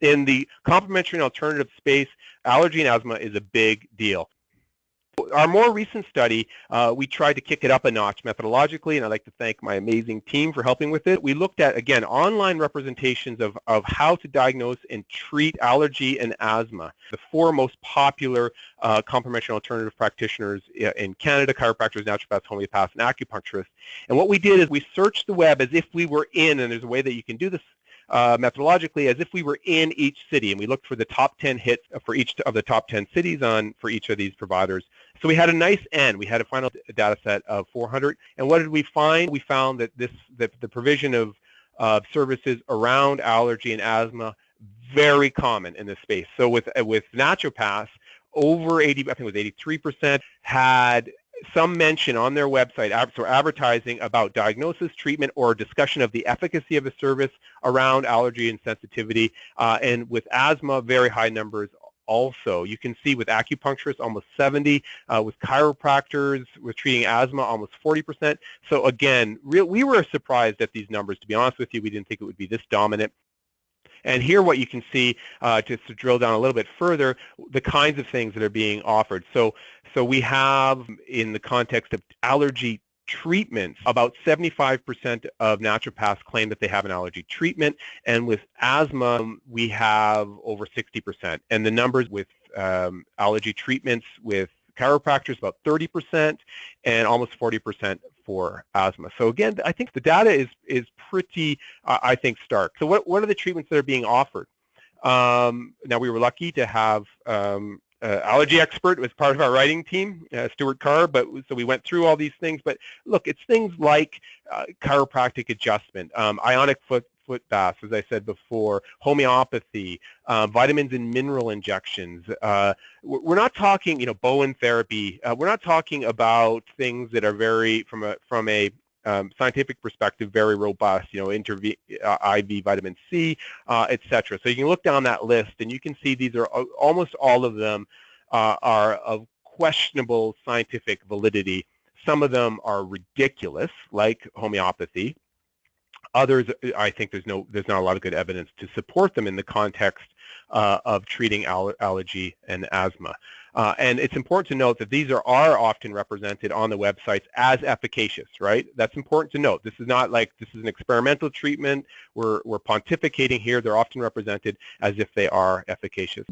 In the complementary and alternative space, allergy and asthma is a big deal. Our more recent study, we tried to kick it up a notch methodologically, and I'd like to thank my amazing team for helping with it. We looked at, again, online representations of how to diagnose and treat allergy and asthma. The four most popular complementary and alternative practitioners in Canada: chiropractors, naturopaths, homeopaths, and acupuncturists. And what we did is we searched the web as if we were in, and there's a way that you can do this methodologically, as if we were in each city, and we looked for the top 10 hits for each of the top 10 cities for each of these providers. So we had a nice end. We had a final data set of 400. And what did we find? We found that the provision of services around allergy and asthma, very common in this space. So with naturopaths, over 80, I think it was 83%, had some mention on their website, so advertising about diagnosis, treatment, or discussion of the efficacy of a service around allergy and sensitivity. And with asthma, very high numbers also. You can see with acupuncturists, almost 70, with chiropractors, with treating asthma, almost 40%. So again, we were surprised at these numbers, to be honest with you. We didn't think it would be this dominant. And here what you can see, just to drill down a little bit further, the kinds of things that are being offered. So we have, in the context of allergy treatments, about 75% of naturopaths claim that they have an allergy treatment, and with asthma, we have over 60%. And the numbers with allergy treatments with chiropractors, about 30%, and almost 40% for asthma. So again, I think the data is pretty, I think, stark. So what are the treatments that are being offered? Now, we were lucky to have allergy expert was part of our writing team, Stuart Carr, so we went through all these things. But look, it's things like chiropractic adjustment, ionic foot baths, as I said before, homeopathy, vitamins and mineral injections. We're not talking, Bowen therapy. We're not talking about things that are very, from a scientific perspective, very robust, IV vitamin C, etc. So you can look down that list, and you can see these are almost all of them are of questionable scientific validity. Some of them are ridiculous, like homeopathy. Others, I think there's not a lot of good evidence to support them in the context of treating allergy and asthma. And it's important to note that these are often represented on the websites as efficacious, right? That's important to note. This is not like this is an experimental treatment. We're pontificating here. They're often represented as if they are efficacious.